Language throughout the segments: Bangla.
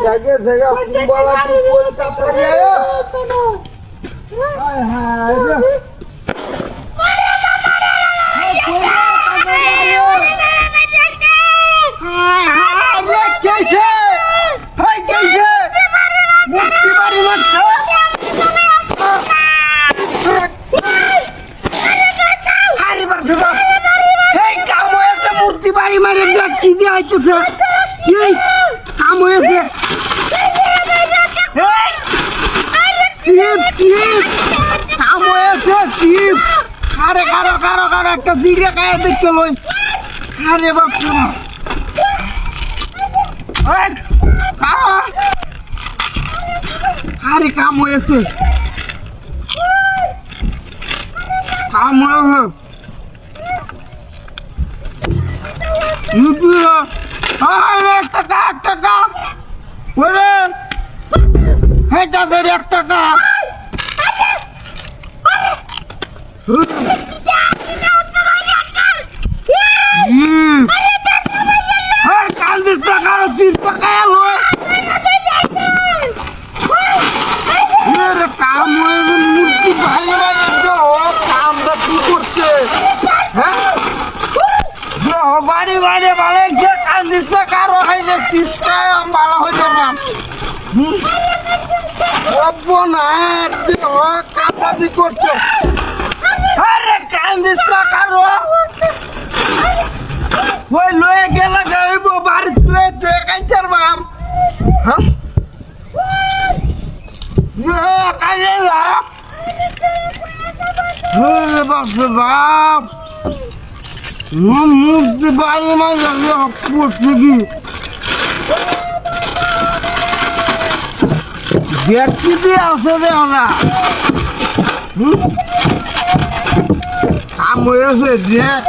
জাগে জায়গা কুম্বালা কুম্বল কাপড়ে হায় হায় মূর্তি বাড়ি মারে কি দিয়ে আইতেছে এই কাম হয়েছে কাম হয়েছে শিব আরে কারো কারো কারো একটা জিরে খায় দেখতে লই আরে বাপ কারো আরে কাম হয়েছে কাম হয়েছে এক টাকা ওরে হ্যাঁ তাদের 1 টাকা কান্দিস টাকা 3 টাকা এলো কাম হয়ে মূর্তি ভারী কামটা কি করছে হ্যাঁ বাড়ি বাড়ি ভালো যে কান্দিস কারো হয়েছে চিৎকায় ভালো হয়েছে না কাপাতি করছে আরে কান্দিস কারো ওই লয়ে গেলে গাইব বাড়ি তুই কাইচার বাম হ্যাঁ কাজে বাপ মুক্তি বাড়ি মাঝে করছে কি ব্যক্তি দিয়ে আছে রে ওরা কাম হয়েছে দেখ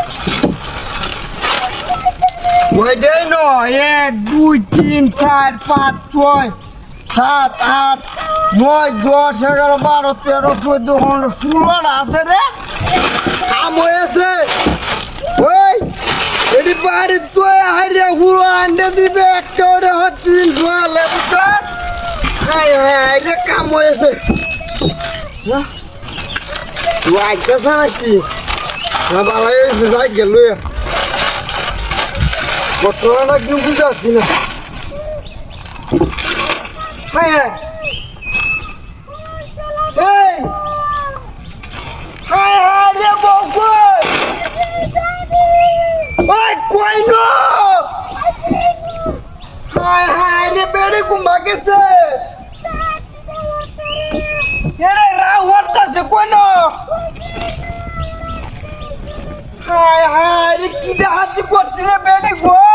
ওইটাই নয় 1 2 3 4 5 6 7 8 9 10 11 12 13 14 15 16 আছে রে কাম হয়েছে ওই এটি বাড়ি তুই হাইরে হুড়ো আন্ডে দিবে একটা ওরে হচ্ছিস ধোয়ালে বুঝার হ্যাঁ হ্যাঁ এটা কাম হয়েছে তুই আইতেছ নাকি না ভালো হয়েছে যাই গেল বর্তমানে কিন্তু যাচ্ছি না হ্যাঁ এই হ্যাঁ হ্যাঁ রে বউ ওই কই নো হায় হায় রে বেড়ে কুম্বা গেছে এরে রাওয়ারতাছে কই নো হায় হায় রে কি দেখাচ্ছি করছিস রে বেড়ে গো